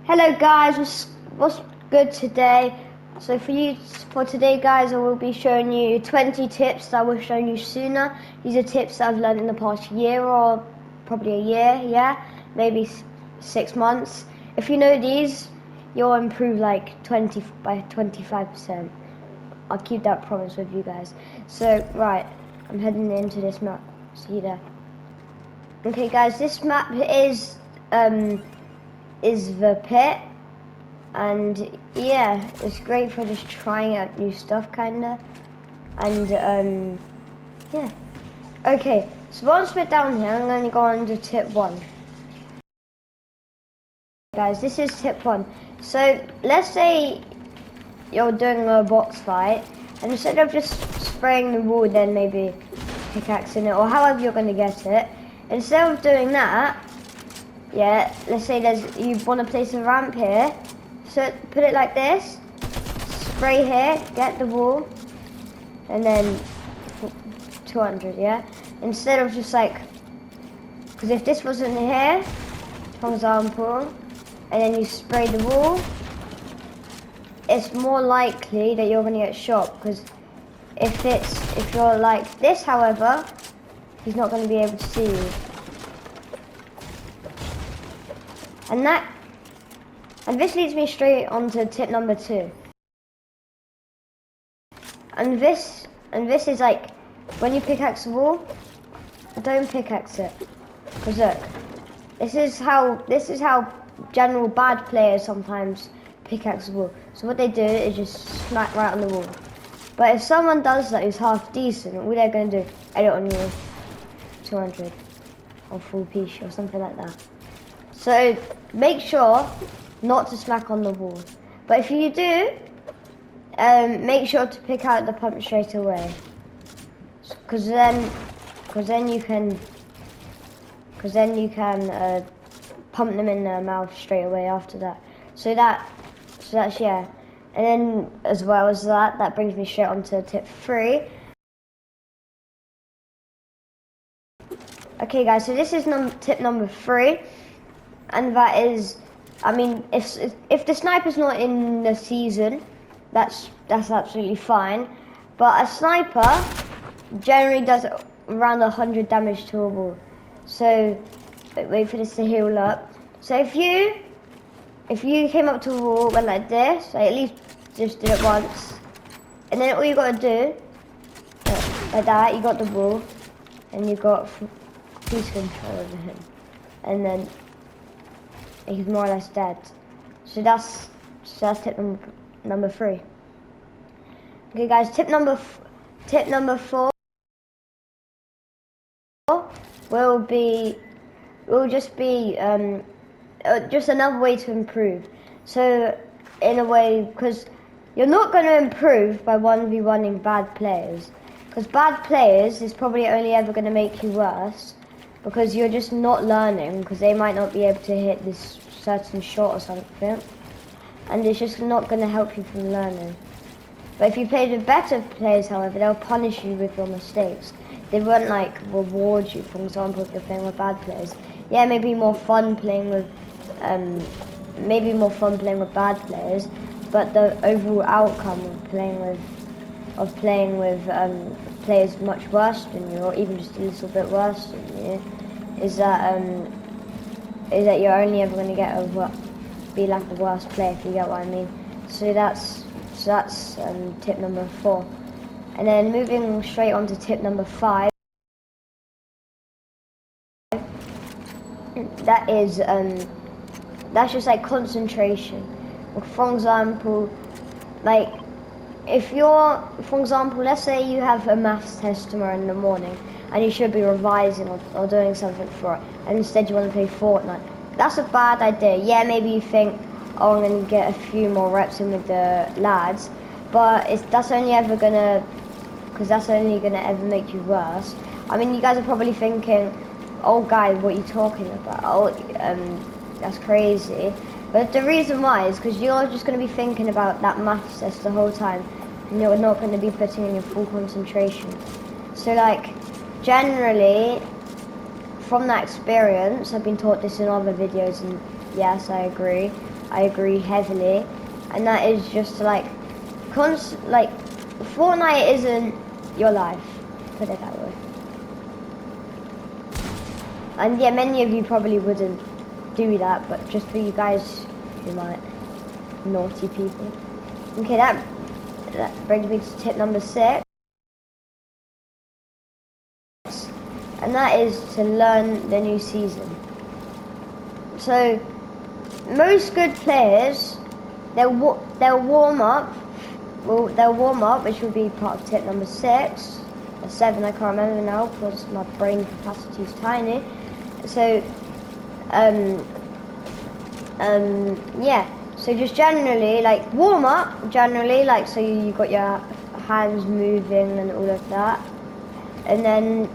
Hello guys, what's good today? So for today guys, I will be showing you 20 tips that I will show you sooner. These are tips that I've learned in the past year or probably a year, yeah, maybe 6 months. If you know these, you'll improve like 20 by 25%. I'll keep that promise with you guys. So right, I'm heading into this map. See you there. Okay guys, this map is the pit, and yeah, it's great for just trying out new stuff kinda, and yeah. Okay, so once we're down here, I'm going to go on to tip 1. Guys, this is tip 1. So let's say you're doing a box fight, and instead of just spraying the wall then maybe pickaxing it or however you're going to get it, instead of doing that, yeah, let's say you want to place a ramp here, so put it like this, spray here, get the wall, and then 200, yeah? Instead of just like, because if this wasn't here, for example, and then you spray the wall, it's more likely that you're going to get shot, because if you're like this, however, he's not going to be able to see you. And this leads me straight on to tip number 2. And this is like, when you pickaxe the wall, don't pickaxe it. Because look, this is how general bad players sometimes pickaxe the wall. So what they do is just smack right on the wall. But if someone does that who's half decent, all they're going to do, edit on you, 200, or full piece, or something like that. So make sure not to smack on the wall. But if you do, make sure to pick out the pump straight away. Because then you can pump them in the mouth straight away after that. So that's yeah. And then as well as that brings me straight on to tip 3. Okay guys, so this is tip number 3, and that is, I mean, if the sniper's not in the season, that's absolutely fine. But a sniper generally does around 100 damage to a wall. So wait for this to heal up. So if you came up to a wall, went like this, like at least just did it once, and then all you got to do, like that, you got the wall, and you got peace control over him, and then he's more or less dead. So that's tip number 3. Okay guys, tip number 4 will just be just another way to improve. So in a way, because you're not going to improve by 1v1ing bad players, because bad players is probably only ever going to make you worse, because you're just not learning, because they might not be able to hit this certain shot or something, and it's just not going to help you from learning. But if you play with better players, however, they'll punish you with your mistakes. They won't like reward you. For example, if you're playing with bad players, yeah, maybe more fun playing with bad players, but the overall outcome of playing with players much worse than you, or even just a little bit worse than you, is that you're only ever going to be like a worse player, if you get what I mean. So that's tip number 4. And then moving straight on to tip number 5, that is that's just like concentration. For example, like for example, let's say you have a maths test tomorrow in the morning, and you should be revising or doing something for it, and instead you want to play Fortnite. That's a bad idea. Yeah, maybe you think, oh, I'm going to get a few more reps in with the lads, but that's only going to ever make you worse. I mean, you guys are probably thinking, oh guys, what are you talking about? Oh, that's crazy. But the reason why is because you're just going to be thinking about that maths test the whole time, and you're not going to be putting in your full concentration. So like, generally, from that experience, I've been taught this in other videos, and yes, I agree. I agree heavily, and that is just like Fortnite isn't your life, put it that way. And yeah, many of you probably wouldn't do that, but just for you guys who might, naughty people. Okay, that brings me to tip number 6, and that is to learn the new season. So most good players, they'll warm up. Well, they'll warm up, which will be part of tip number 6 or 7. I can't remember now because my brain capacity is tiny. So, yeah. So just generally, like warm up. Generally, like so you got your hands moving and all of that, and then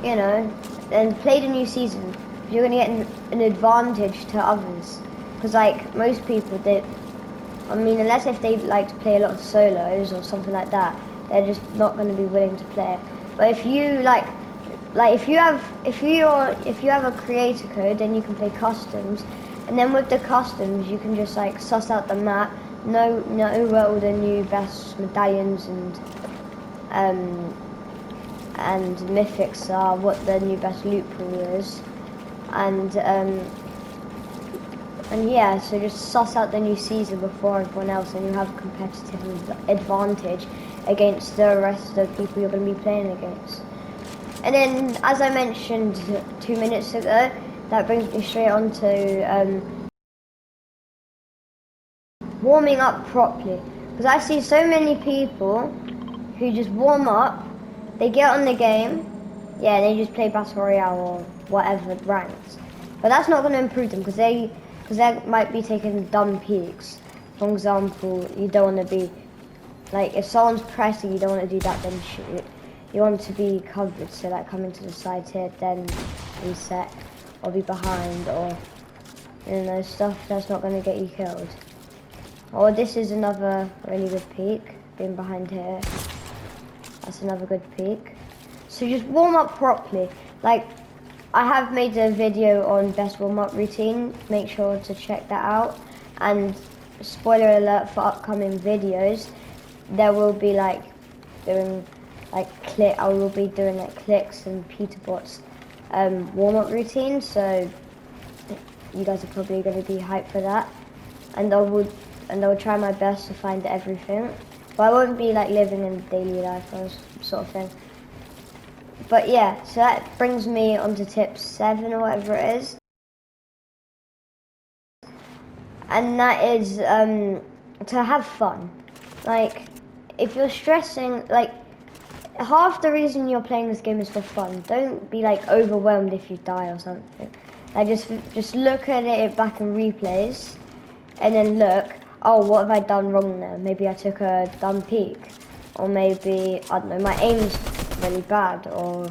then play the new season. You're gonna get an advantage to others, because like most people, unless if they like to play a lot of solos or something like that, they're just not going to be willing to play. But if you if you have a creator code, then you can play customs, and then with the customs you can just like suss out the map, know where all the new best medallions and mythics are, what the new best loot pool is, and yeah, so just suss out the new season before everyone else, and you have a competitive advantage against the rest of the people you're going to be playing against. And then, as I mentioned 2 minutes ago, that brings me straight on to warming up properly. Because I see so many people who just warm up, they get on the game, yeah, they just play Battle Royale or whatever ranked. But that's not going to improve them, because they might be taking dumb peeks. For example, you don't want to be, like, if someone's pressing, you don't want to do that, then shoot. You want to be covered, so like coming to the side here, then reset, or be behind, or stuff that's not going to get you killed. Or this is another really good peek, being behind here. That's another good peek. So just warm up properly. Like, I have made a video on best warm-up routine. Make sure to check that out. And spoiler alert for upcoming videos, there will be like doing like I will be doing like clicks and Peterbots warm-up routine. So you guys are probably going to be hyped for that. And I will try my best to find everything. But I won't be like living in daily life or sort of thing. But yeah, so that brings me on to tip 7 or whatever it is. And that is to have fun. Like, if you're stressing, like, half the reason you're playing this game is for fun. Don't be like overwhelmed if you die or something. Like, just look at it back in replays, and then look, oh, what have I done wrong there? Maybe I took a dumb peek, or maybe, I don't know, my aim's really bad, or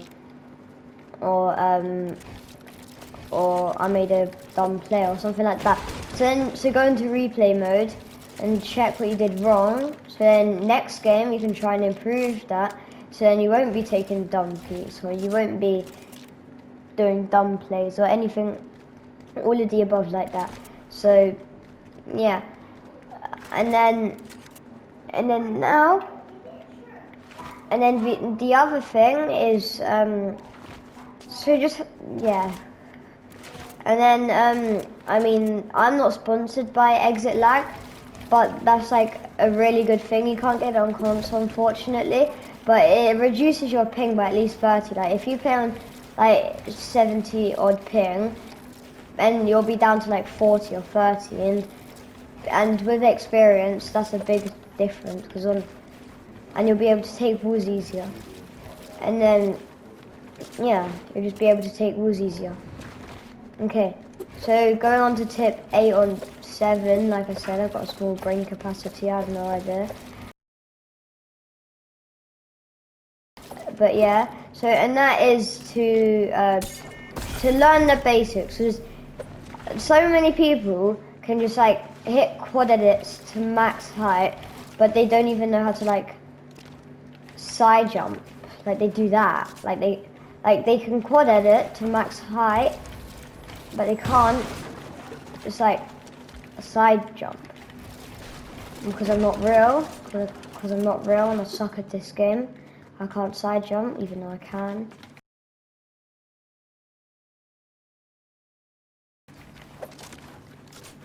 I made a dumb play or something like that. So go into replay mode and check what you did wrong. So then next game you can try and improve that. So then you won't be taking dumb peeks, or you won't be doing dumb plays or anything, all of the above like that. So yeah, and then the other thing is so just yeah. And then I mean, I'm not sponsored by Exit Lag, but that's like a really good thing. You can't get it on console, unfortunately, but it reduces your ping by at least 30. Like if you play on like 70 odd ping, then you'll be down to like 40 or 30, and with experience, that's a big difference, and you'll be able to take walls easier. And then yeah, you'll just be able to take walls easier. Okay, so going on to tip 8 on 7, like I said, I've got a small brain capacity, I have no idea. But yeah, so, and that is to learn the basics, because so many people can just like hit quad edits to max height, but they don't even know how to like side jump. Like they do that, like they can quad edit to max height, but they can't just like side jump. Because I'm not real, because I'm not real and I suck at this game. I can't side jump, even though I can.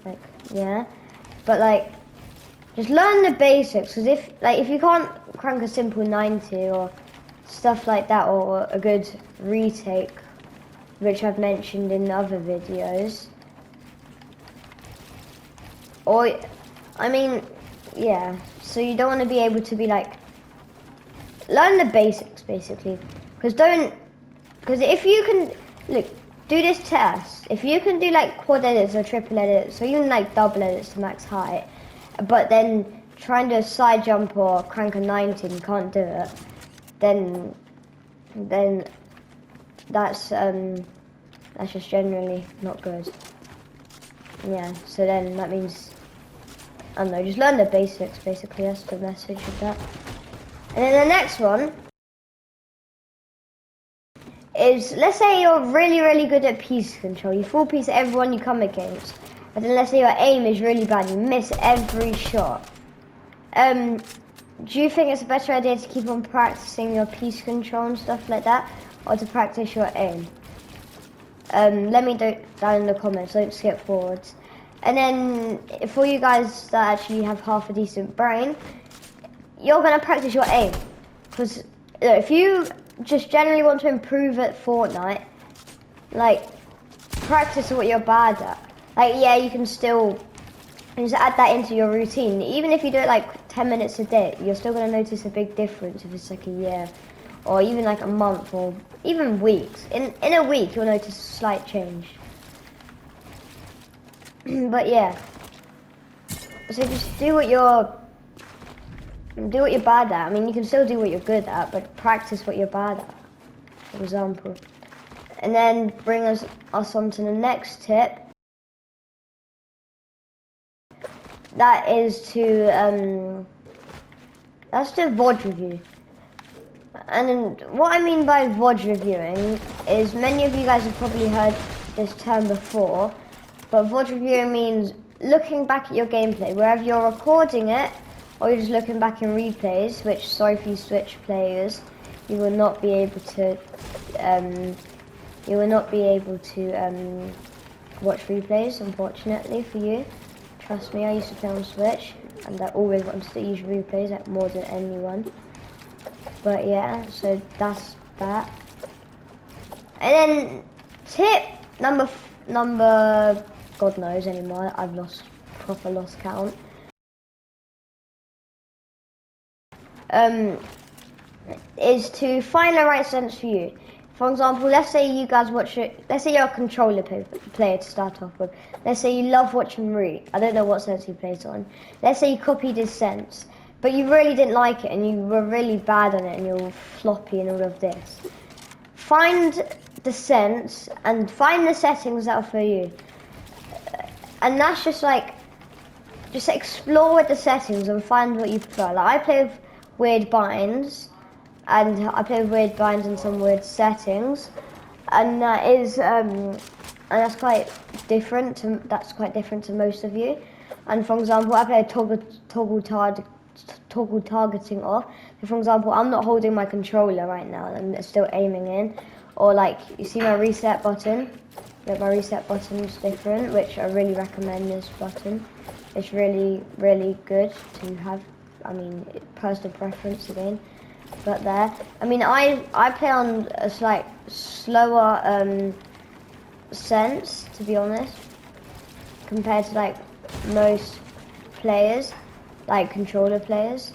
Like, yeah. But like, just learn the basics, because if you can't crank a simple 90 or stuff like that, or a good retake, which I've mentioned in other videos, or, I mean, yeah, so you don't want to be able to be like, learn the basics basically, because if you can, look, do this test, if you can do like quad edits or triple edits, or even like double edits to max height, but then try and do a side jump or crank a 90 and you can't do it, then that's just generally not good. Yeah, so then that means, I don't know, just learn the basics basically, that's the message of that. And then the next one is, let's say you're really, really good at piece control, you full piece everyone you come against, but then let's say your aim is really bad, you miss every shot. Do you think it's a better idea to keep on practicing your piece control and stuff like that, or to practice your aim? Let me know down in the comments, don't skip forwards. And then, for you guys that actually have half a decent brain, you're going to practice your aim. Because if you just generally want to improve at Fortnite, like, practice what you're bad at. Like, yeah, you can still just add that into your routine. Even if you do it like 10 minutes a day, you're still going to notice a big difference if it's like a year, or even like a month, or even weeks. In a week, you'll notice a slight change. But yeah, so just do what you're bad at. I mean, you can still do what you're good at, but practice what you're bad at, for example. And then bring us on to the next tip. That is to that's to VOD review. And what I mean by VOD reviewing is, many of you guys have probably heard this term before, but VOD reviewing means looking back at your gameplay, wherever you're recording it, or you're just looking back in replays, which, sorry for you Switch players, you will not be able to watch replays, unfortunately for you. Trust me, I used to play on Switch, and I always wanted to use replays like more than anyone. But yeah, so that's that. And then tip number God knows anymore. I've lost count. Is to find the right sense for you. For example, let's say you guys watch it. Let's say you're a controller player to start off with. Let's say you love watching Root. I don't know what sense he plays on. Let's say you copied his sense, but you really didn't like it and you were really bad on it and you're floppy and all of this. Find the sense and find the settings that are for you. And that's just like, just explore with the settings and find what you prefer. Like, I play with weird binds, and I play with weird binds and some weird settings, and that is and that's quite different to most of you. And for example, I play toggle targeting off. So for example, I'm not holding my controller right now, I'm still aiming in. Or like, you see my reset button? Like, my reset button is different, which I really recommend this button. It's really, really good to have. I mean, personal preference again. But there, I mean, I play on a slight slower sense, to be honest, compared to like most players, like controller players.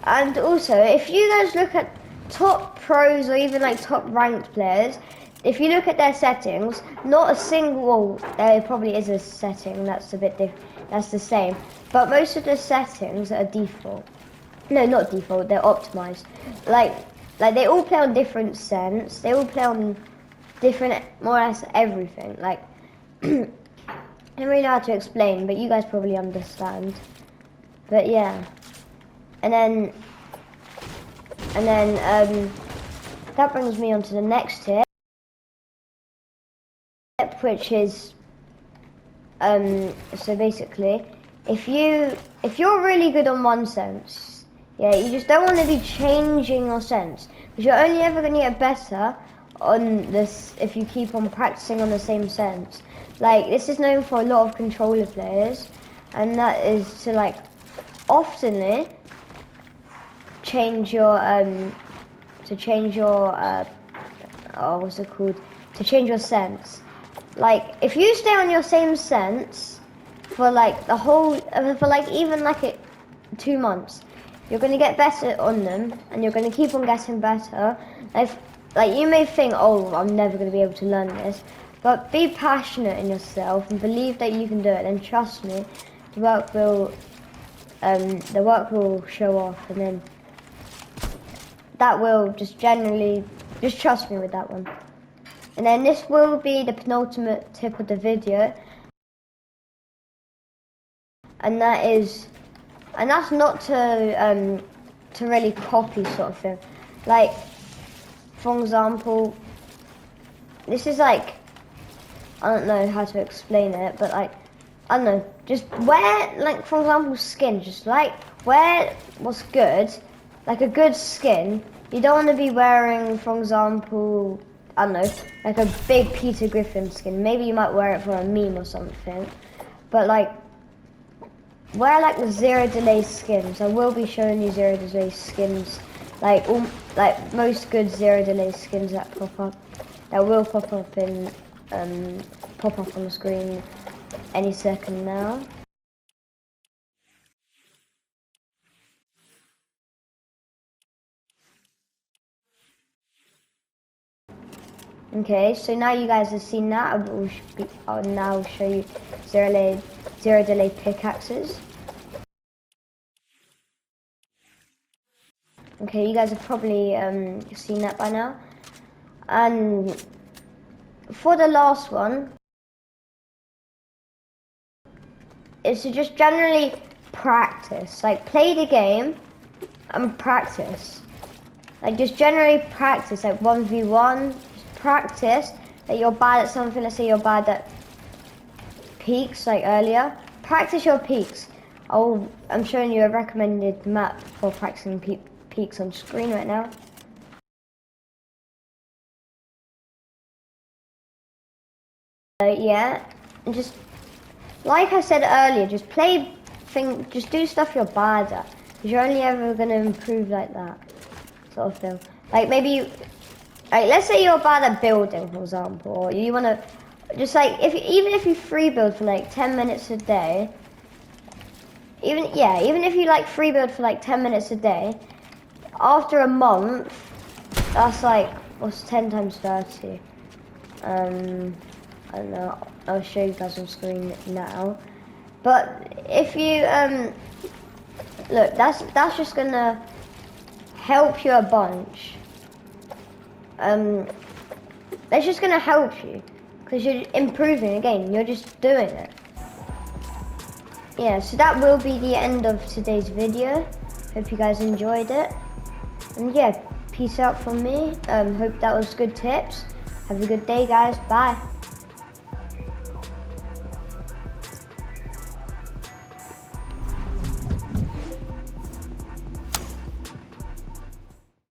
And also, if you guys look at top pros or even like top ranked players, if you look at their settings, not a single, there probably is a setting that's a bit different, that's the same, but most of the settings are default. No, not default, they're optimized. Like they all play on different sense, they all play on different, more or less everything. Like, I don't really know how to explain, but you guys probably understand. But yeah. And then that brings me on to the next tip, which is So basically, if you're really good on one sense, yeah, you just don't want to be changing your sense, because you're only ever going to get better on this if you keep on practicing on the same sense. Like, this is known for a lot of controller players, and that is to like oftenly change your oh, what's it called? To change your sense. Like, if you stay on your same sense for like the whole, for like even like 2 months, you're gonna get better on them, and you're gonna keep on getting better. Like you may think, oh, I'm never gonna be able to learn this, but be passionate in yourself and believe that you can do it. And trust me, the work will show off, and then that will just trust me with that one. And then this will be the penultimate tip of the video, and that's not to really copy sort of thing. Like, for example, this is like, I don't know how to explain it, but like, I don't know, just wear, like, for example, skin, just like wear what's good, like a good skin. You don't want to be wearing, for example, I don't know, like a big Peter Griffin skin. Maybe you might wear it for a meme or something, but like, wear like the zero delay skins. I will be showing you zero delay skins, like most good zero delay skins that will pop up on the screen any second now. Okay, so now you guys have seen that. I'll now show you zero delay pickaxes. Okay, you guys have probably seen that by now. And for the last one, is to just generally practice. Like, play the game and practice. Like, just generally practice, like 1v1. Just practice that you're bad at something. Let's say you're bad at peaks, like earlier. Practice your peaks. I'm showing you a recommended map for practicing peaks on screen right now. Yeah, and just like I said earlier, just just do stuff you're bad at, because you're only ever going to improve like that, sort of thing. Like, maybe like, let's say you're bad at building, for example, or you want to, just like, even if you free build for like 10 minutes a day, even if you like free build for like 10 minutes a day, after a month, that's like, what's 10 times 30? I don't know, I'll show you guys on screen now. But if you, look, that's just gonna help you a bunch. That's just gonna help you, because you're improving again, you're just doing it. Yeah, so that will be the end of today's video. Hope you guys enjoyed it. And yeah, peace out from me. Hope that was good tips. Have a good day, guys. Bye.